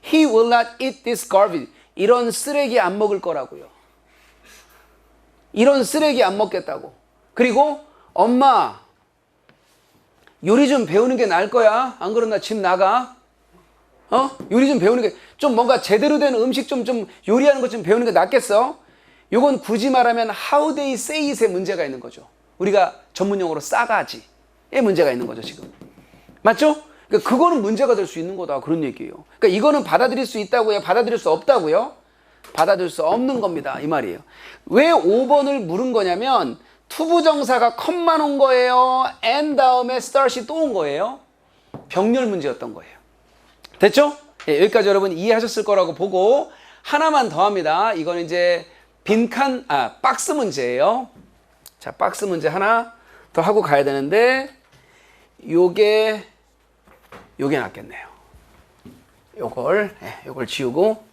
Speaker 1: He will not eat this garbage. 이런 쓰레기 안 먹을 거라고요. 이런 쓰레기 안 먹겠다고. 그리고 엄마 요리 좀 배우는 게 나을 거야. 안 그러면 나 집 나가. 요리 좀 배우는 게 좀 뭔가 제대로 된 음식 좀 요리하는 것 좀 배우는 게 낫겠어. 요건 굳이 말하면 how they say it의 문제가 있는 거죠. 우리가 전문용어로 싸가지의 문제가 있는 거죠, 지금. 맞죠? 그러니까 그거는 문제가 될 수 있는 거다. 그런 얘기예요. 그러니까 이거는 받아들일 수 있다고요? 받아들일 수 없다고요? 받아들일 수 없는 겁니다. 이 말이에요. 왜 5번을 물은 거냐면 투부정사가 컴만 온 거예요. and 다음에 start이 또 온 거예요. 병렬 문제였던 거예요. 됐죠? 예, 여기까지 여러분 이해하셨을 거라고 보고 하나만 더 합니다. 이건 이제 박스 문제예요. 자, 박스 문제 하나 더 하고 가야 되는데 요게 낫겠네요. 요걸 지우고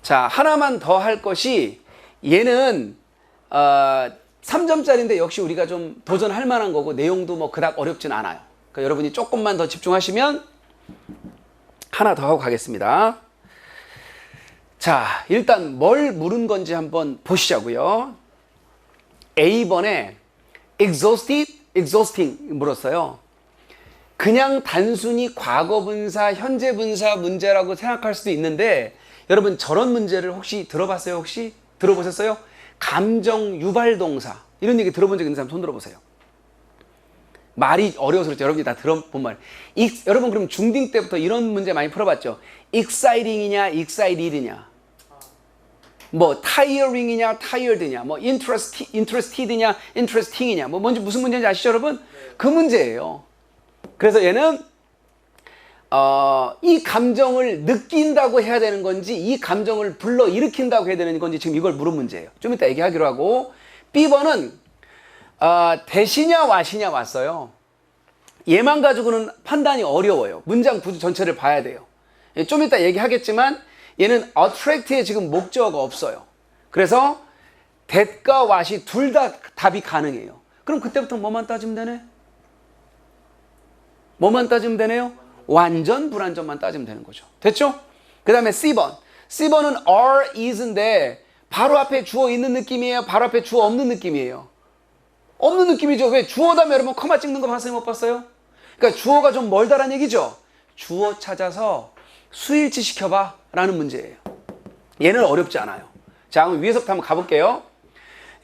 Speaker 1: 자, 하나만 더 할 것이 얘는 3점짜리인데 역시 우리가 좀 도전할 만한 거고 내용도 뭐 그닥 어렵진 않아요. 그러니까 여러분이 조금만 더 집중하시면 하나 더 하고 가겠습니다. 자, 일단 뭘 물은 건지 한번 보시자고요. A번에 exhausting 물었어요. 그냥 단순히 과거분사, 현재분사 문제라고 생각할 수도 있는데 여러분 저런 문제를 혹시 들어봤어요? 혹시 들어보셨어요? 감정 유발동사 이런 얘기 들어본 적 있는 사람 손 들어보세요. 말이 어려워서 그렇죠. 여러분이 다 들어본 말. 여러분 그럼 중딩 때부터 이런 문제 많이 풀어봤죠. exciting이냐 excited이냐 뭐 tiring이냐 tired냐 뭐 interested냐 interesting이냐 뭐 뭔지 무슨 문제인지 아시죠 여러분? 그 문제예요. 그래서 얘는 이 감정을 느낀다고 해야 되는 건지 이 감정을 불러일으킨다고 해야 되는 건지 지금 이걸 물은 문제예요. 좀 이따 얘기하기로 하고 B번은 대시냐 와시냐 왔어요. 얘만 가지고는 판단이 어려워요. 문장 구조 전체를 봐야 돼요. 좀 이따 얘기하겠지만 얘는 attract의 지금 목적어가 없어요. 그래서 that과 what이 둘 다 답이 가능해요. 그럼 그때부터 뭐만 따지면 되네? 뭐만 따지면 되네요? 완전 불완전만 따지면 되는 거죠. 됐죠? 그 다음에 C번. C번은 are, is인데 바로 앞에 주어 있는 느낌이에요? 바로 앞에 주어 없는 느낌이에요? 없는 느낌이죠. 왜? 주어 다음에 여러분 커마 찍는 거 봤어요? 못 봤어요? 그러니까 주어가 좀 멀다란 얘기죠. 주어 찾아서 수일치 시켜봐 라는 문제예요. 얘는 어렵지 않아요. 자, 그럼 위에서부터 한번 가볼게요.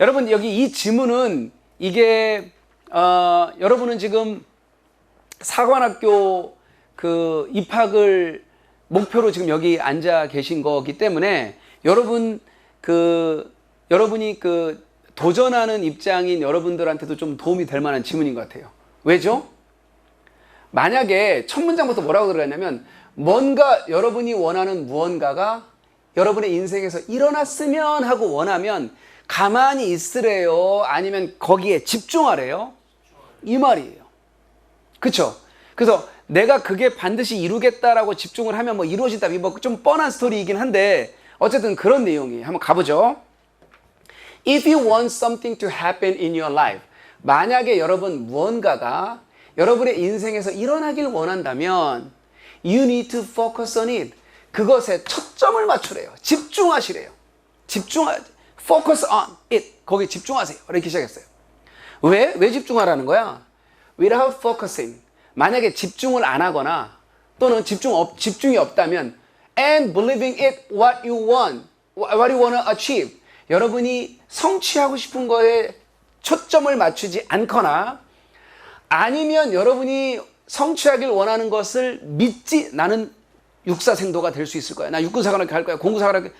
Speaker 1: 여러분 여기 이 지문은 이게 여러분은 지금 사관학교 그 입학을 목표로 지금 여기 앉아 계신 거기 때문에 여러분이 그 도전하는 입장인 여러분들한테도 좀 도움이 될 만한 지문인 것 같아요. 왜죠? 만약에 첫 문장부터 뭐라고 들어갔냐면 뭔가 여러분이 원하는 무언가가 여러분의 인생에서 일어났으면 하고 원하면 가만히 있으래요? 아니면 거기에 집중하래요? 이 말이에요. 그쵸? 그래서 내가 그게 반드시 이루겠다라고 집중을 하면 뭐 이루어진다. 뭐 좀 뻔한 스토리이긴 한데 어쨌든 그런 내용이에요. 한번 가보죠. If you want something to happen in your life, 만약에 여러분 무언가가 여러분의 인생에서 일어나길 원한다면 you need to focus on it. 그것에 초점을 맞추래요. 집중하시래요. focus on it. 거기에 집중하세요. 이렇게 시작했어요. 왜 집중하라는 거야? Without focusing. 만약에 집중을 안 하거나 또는 집중이 없다면 and believing it what you want to achieve. 여러분이 성취하고 싶은 거에 초점을 맞추지 않거나 아니면 여러분이 성취하길 원하는 것을 믿지 나는 육사생도가 될 수 있을 거야. 나 육군사관학교 갈 거야. 공군사관학교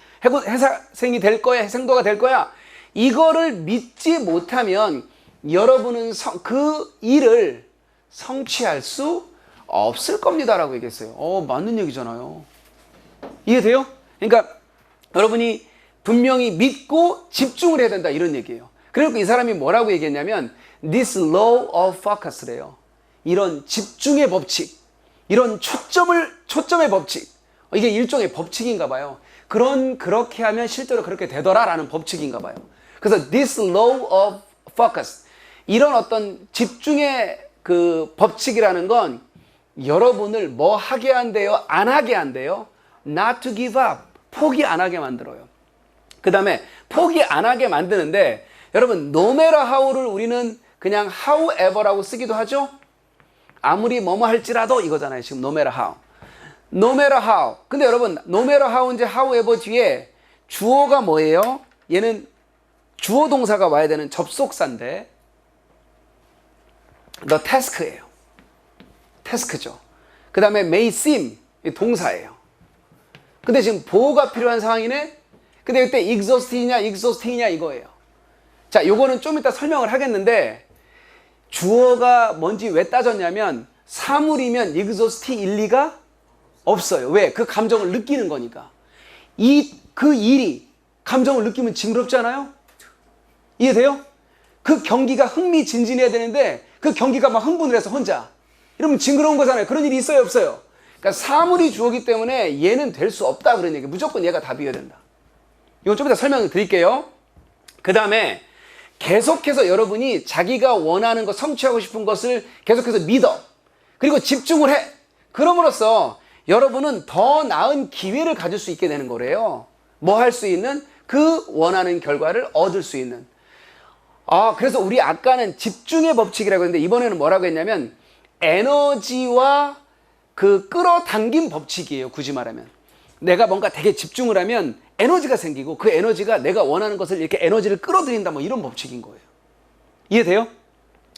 Speaker 1: 해사생이 될 거야. 해생도가 될 거야. 이거를 믿지 못하면 여러분은 그 일을 성취할 수 없을 겁니다라고 얘기했어요. 맞는 얘기잖아요. 이해돼요? 그러니까 여러분이 분명히 믿고 집중을 해야 된다 이런 얘기예요. 그리고 이 사람이 뭐라고 얘기했냐면 This law of focus래요. 이런 집중의 법칙, 이런 초점의 법칙, 이게 일종의 법칙인가 봐요. 그렇게 하면 실제로 그렇게 되더라라는 법칙인가 봐요. 그래서 this law of focus, 이런 어떤 집중의 그 법칙이라는 건 여러분을 뭐 하게 한대요? 안 하게 한대요? Not to give up, 포기 안 하게 만들어요. 그 다음에 포기 안 하게 만드는데 여러분 no matter how를 우리는 그냥 however라고 쓰기도 하죠. 아무리 뭐뭐 할지라도 이거잖아요. 지금 no matter how. no matter how. 근데 여러분 no matter how 이제 however 뒤에 주어가 뭐예요? 얘는 주어 동사가 와야 되는 접속사인데 the task예요. task죠. 그 다음에 may seem 동사예요. 근데 지금 보호가 필요한 상황이네. 근데 이때 exhausting이냐 이거예요. 자, 요거는 좀 이따 설명을 하겠는데 주어가 뭔지 왜 따졌냐면 사물이면 exhaust일 리가 없어요. 왜? 그 감정을 느끼는 거니까. 그 일이 감정을 느끼면 징그럽지 않아요? 이해돼요? 그 경기가 흥미진진해야 되는데 그 경기가 막 흥분을 해서 혼자 이러면 징그러운 거잖아요. 그런 일이 있어요, 없어요? 그러니까 사물이 주어기 때문에 얘는 될 수 없다 그런 얘기. 무조건 얘가 답이어야 된다. 이건 좀 이따 설명을 드릴게요. 그 다음에 계속해서 여러분이 자기가 원하는 것, 성취하고 싶은 것을 계속해서 믿어. 그리고 집중을 해. 그럼으로써 여러분은 더 나은 기회를 가질 수 있게 되는 거래요. 뭐 할 수 있는? 그 원하는 결과를 얻을 수 있는. 그래서 우리 아까는 집중의 법칙이라고 했는데 이번에는 뭐라고 했냐면 에너지와 그 끌어당김 법칙이에요. 굳이 말하면. 내가 뭔가 되게 집중을 하면 에너지가 생기고 그 에너지가 내가 원하는 것을 이렇게 에너지를 끌어들인다 뭐 이런 법칙인 거예요. 이해돼요?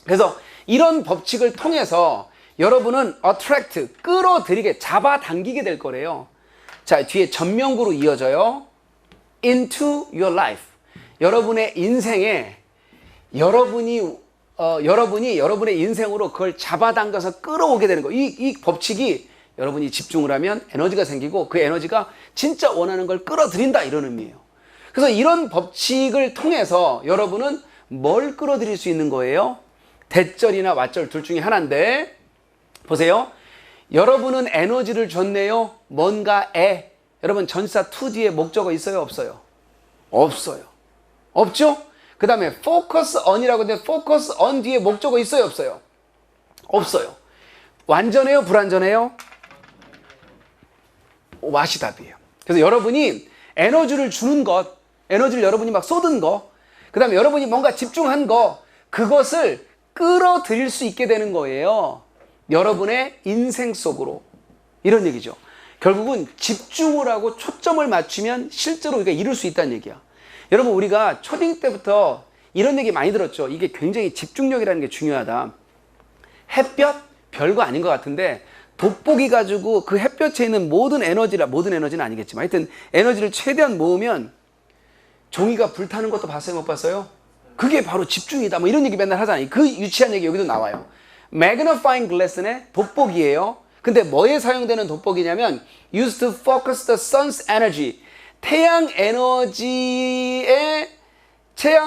Speaker 1: 그래서 이런 법칙을 통해서 여러분은 attract, 끌어들이게, 잡아당기게 될 거래요. 자, 뒤에 전명구로 이어져요. into your life. 여러분의 인생에 여러분이 여러분의 인생으로 그걸 잡아당겨서 끌어오게 되는 거예요. 이 법칙이 여러분이 집중을 하면 에너지가 생기고 그 에너지가 진짜 원하는 걸 끌어들인다 이런 의미예요. 그래서 이런 법칙을 통해서 여러분은 뭘 끌어들일 수 있는 거예요? 대절이나 왓절 둘 중에 하나인데 보세요. 여러분은 에너지를 줬네요. 뭔가에. 여러분 전치사 to 뒤에 목적어 있어요? 없어요? 없어요. 없죠? 그 다음에 focus on이라고 하는데 focus on 뒤에 목적어 있어요? 없어요? 없어요. 완전해요? 불완전해요? 왓이 답이에요. 그래서 여러분이 에너지를 주는 것, 에너지를 여러분이 막 쏟은 거, 그 다음에 여러분이 뭔가 집중한 거, 그것을 끌어들일 수 있게 되는 거예요. 여러분의 인생 속으로. 이런 얘기죠. 결국은 집중을 하고 초점을 맞추면 실제로 우리가 이룰 수 있다는 얘기야. 여러분 우리가 초딩 때부터 이런 얘기 많이 들었죠. 이게 굉장히 집중력이라는 게 중요하다. 햇볕? 별거 아닌 것 같은데 돋보기 가지고 그 햇볕에 있는 모든 에너지는 아니겠지만 하여튼 에너지를 최대한 모으면 종이가 불타는 것도 봤어요? 못 봤어요? 그게 바로 집중이다. 뭐 이런 얘기 맨날 하잖아요. 그 유치한 얘기 여기도 나와요. magnifying glass는 돋보기예요. 근데 뭐에 사용되는 돋보기냐면 used to focus the sun's energy. 태양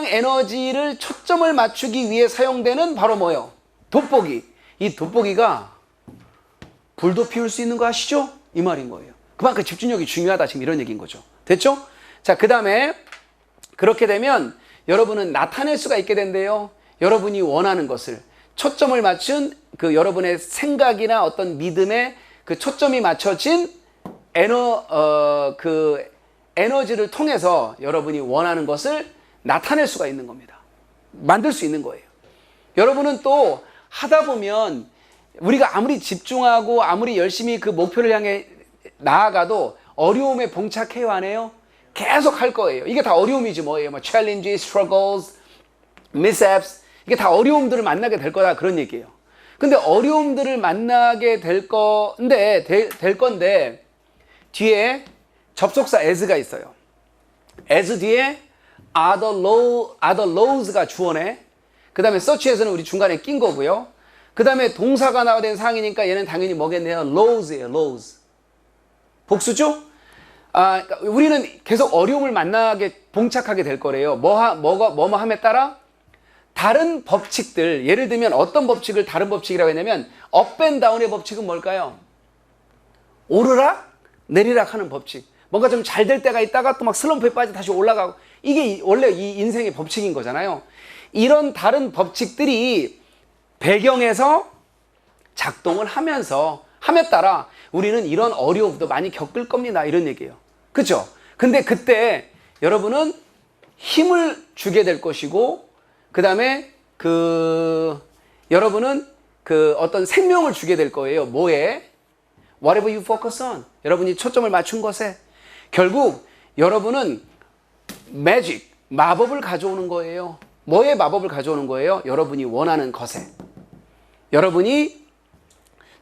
Speaker 1: 에너지를 초점을 맞추기 위해 사용되는 바로 뭐예요? 돋보기. 이 돋보기가 불도 피울 수 있는 거 아시죠? 이 말인 거예요. 그만큼 집중력이 중요하다. 지금 이런 얘기인 거죠. 됐죠? 자, 그 다음에 그렇게 되면 여러분은 나타낼 수가 있게 된대요. 여러분이 원하는 것을 초점을 맞춘 그 여러분의 생각이나 어떤 믿음에 그 초점이 맞춰진 에너지를 통해서 여러분이 원하는 것을 나타낼 수가 있는 겁니다. 만들 수 있는 거예요. 여러분은 또 하다 보면 우리가 아무리 집중하고 아무리 열심히 그 목표를 향해 나아가도 어려움에 봉착해요, 안 해요? 계속 할 거예요. 이게 다 어려움이지 뭐예요. 뭐 challenges, struggles, mishaps 이게 다 어려움들을 만나게 될 거다 그런 얘기예요. 근데 어려움들을 만나게 될 건데 뒤에 접속사 as가 있어요. as 뒤에 are the lows가 주어네. 그 다음에 such에서는 우리 중간에 낀 거고요. 그 다음에 동사가 나와야 되는 상황이니까 얘는 당연히 뭐겠네요. lows예요. lows. 복수죠? 그러니까 우리는 계속 어려움을 만나게 봉착하게 될 거래요. 뭐뭐 함에 따라 다른 법칙들, 예를 들면 어떤 법칙을 다른 법칙이라고 했냐면 업 앤 다운의 법칙은 뭘까요? 오르락 내리락 하는 법칙. 뭔가 좀 잘 될 때가 있다가 또 막 슬럼프에 빠져 다시 올라가고, 이게 원래 이 인생의 법칙인 거잖아요. 이런 다른 법칙들이 배경에서 작동을 하면서 함에 따라 우리는 이런 어려움도 많이 겪을 겁니다. 이런 얘기예요. 그렇죠? 근데 그때 여러분은 힘을 주게 될 것이고, 그 다음에 여러분은 어떤 생명을 주게 될 거예요. 뭐에? Whatever you focus on. 여러분이 초점을 맞춘 것에. 결국 여러분은 magic, 마법을 가져오는 거예요. 뭐에 마법을 가져오는 거예요? 여러분이 원하는 것에. 여러분이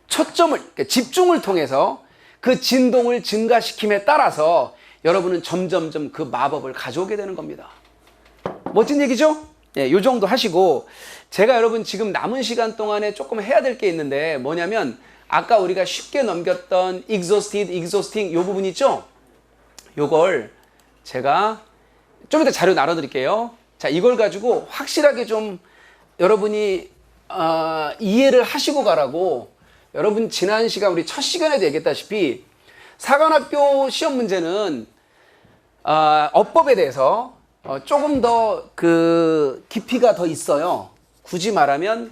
Speaker 1: 초점을, 집중을 통해서 그 진동을 증가시킴에 따라서 여러분은 점점점 그 마법을 가져오게 되는 겁니다. 멋진 얘기죠? 예, 요 정도 하시고, 제가 여러분 지금 남은 시간 동안에 조금 해야 될 게 있는데 뭐냐면, 아까 우리가 쉽게 넘겼던 exhausted, exhausting 요 부분 있죠? 요걸 제가 좀 이따 자료 나눠드릴게요. 자, 이걸 가지고 확실하게 좀 여러분이 이해를 하시고 가라고. 여러분 지난 시간 우리 첫 시간에도 얘기했다시피 사관학교 시험 문제는 어법에 대해서 조금 더 깊이가 더 있어요. 굳이 말하면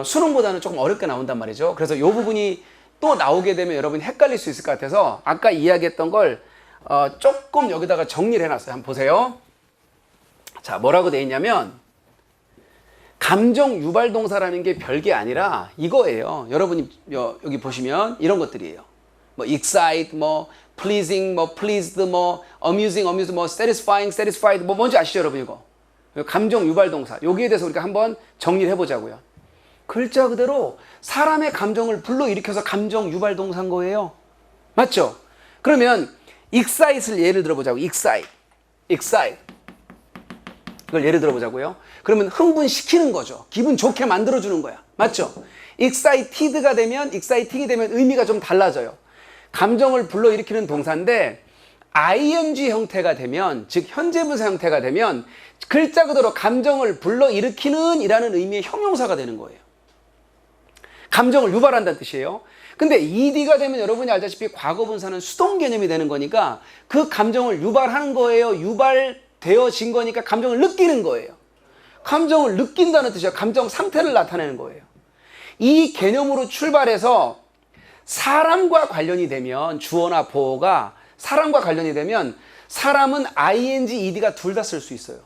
Speaker 1: 수능보다는 조금 어렵게 나온단 말이죠. 그래서 이 부분이 또 나오게 되면 여러분이 헷갈릴 수 있을 것 같아서 아까 이야기했던 걸 조금 여기다가 정리를 해놨어요. 한번 보세요. 자, 뭐라고 돼 있냐면 감정 유발 동사라는 게 별게 아니라 이거예요. 여러분이 여기 보시면 이런 것들이에요. 뭐 excite, 뭐 pleasing, 뭐 pleased, 뭐 amusing, amused, 뭐 satisfying, satisfied, 뭐 뭔지 아시죠, 여러분 이거? 감정 유발 동사. 여기에 대해서 우리가 한번 정리를 해보자고요. 글자 그대로 사람의 감정을 불러일으켜서 감정 유발 동사인 거예요. 맞죠? 그러면 excite를 예를 들어보자고. excite. 이걸 예를 들어보자고요. 그러면 흥분시키는 거죠. 기분 좋게 만들어주는 거야. 맞죠? excited가 되면, exciting이 되면 의미가 좀 달라져요. 감정을 불러일으키는 동사인데 ing 형태가 되면, 즉 현재분사 형태가 되면 글자 그대로 감정을 불러일으키는 이라는 의미의 형용사가 되는 거예요. 감정을 유발한다는 뜻이에요. 근데 ed가 되면 여러분이 알다시피 과거분사는 수동 개념이 되는 거니까 그 감정을 유발하는 거예요. 유발되어진 거니까 감정을 느끼는 거예요. 감정을 느낀다는 뜻이에요. 감정 상태를 나타내는 거예요. 이 개념으로 출발해서 사람과 관련이 되면, 주어나 보어가 사람과 관련이 되면 사람은 ing, ed가 둘 다 쓸 수 있어요.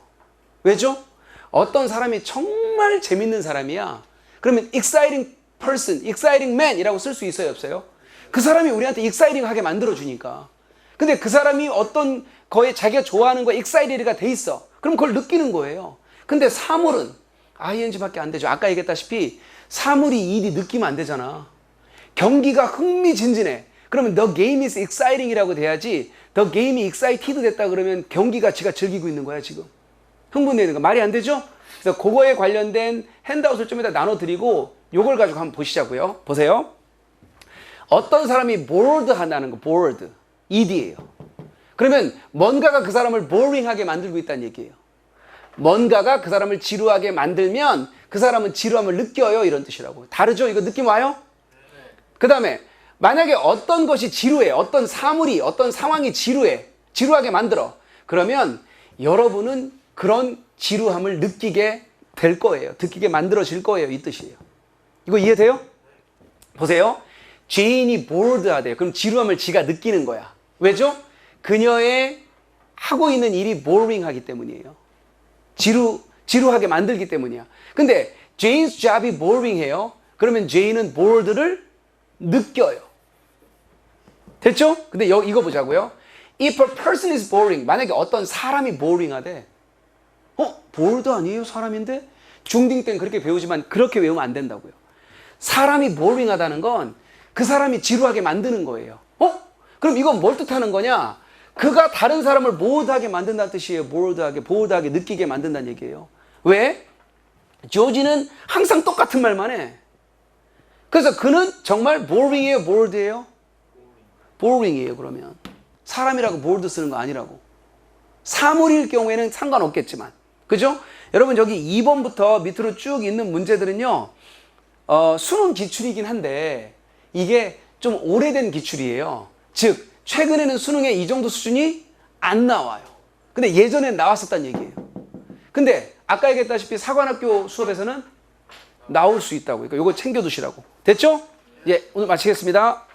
Speaker 1: 왜죠? 어떤 사람이 정말 재밌는 사람이야. 그러면 exciting person, exciting man 이라고 쓸 수 있어요, 없어요? 그 사람이 우리한테 exciting하게 만들어주니까. 근데 그 사람이 어떤 거에 자기가 좋아하는 거에 excited가 돼 있어. 그럼 그걸 느끼는 거예요. 근데 사물은 ing밖에 안 되죠. 아까 얘기했다시피 사물이 ed이 느끼면 안 되잖아. 경기가 흥미진진해. 그러면 the game is exciting 이라고 돼야지, the game이 excited 됐다 그러면 경기가 지가 즐기고 있는 거야, 지금. 흥분되는 거. 말이 안 되죠? 그래서 그거에 관련된 핸드아웃을 좀 이따 나눠드리고 요걸 가지고 한번 보시자고요. 보세요. 어떤 사람이 bored 한다는 거, bored. ed예요. 그러면 뭔가가 그 사람을 boring하게 만들고 있다는 얘기예요. 뭔가가 그 사람을 지루하게 만들면 그 사람은 지루함을 느껴요. 이런 뜻이라고. 다르죠? 이거 느낌 와요? 그 다음에 만약에 어떤 것이 지루해, 어떤 사물이, 어떤 상황이 지루하게 만들어. 그러면 여러분은 그런 지루함을 느끼게 될 거예요. 느끼게 만들어질 거예요. 이 뜻이에요. 이거 이해돼요? 보세요. 제인이 bored하대요. 그럼 지루함을 지가 느끼는 거야. 왜죠? 그녀의 하고 있는 일이 boring하기 때문이에요. 지루하게 만들기 때문이야. 근데 Jane's job이 boring해요. 그러면 제인은 bored를 느껴요. 됐죠? 근데 이거 보자고요. If a person is boring, 만약에 어떤 사람이 boring하대. bored 아니에요? 사람인데? 중딩 때는 그렇게 배우지만 그렇게 외우면 안 된다고요. 사람이 boring하다는 건 그 사람이 지루하게 만드는 거예요. 그럼 이건 뭘 뜻하는 거냐? 그가 다른 사람을 bored하게 만든다는 뜻이에요. bored하게 느끼게 만든다는 얘기예요. 왜? 조지는 항상 똑같은 말만 해. 그래서 그는 정말 boring이에요? bored예요? boring이에요. 그러면 사람이라고 bored 쓰는 거 아니라고. 사물일 경우에는 상관없겠지만, 그죠? 여러분 여기 2번부터 밑으로 쭉 있는 문제들은요, 수능 기출이긴 한데 이게 좀 오래된 기출이에요. 즉 최근에는 수능에 이 정도 수준이 안 나와요. 근데 예전엔 나왔었단 얘기예요. 근데 아까 얘기했다시피 사관학교 수업에서는 나올 수 있다고. 그러니까 이거 챙겨두시라고. 됐죠? 예, 오늘 마치겠습니다.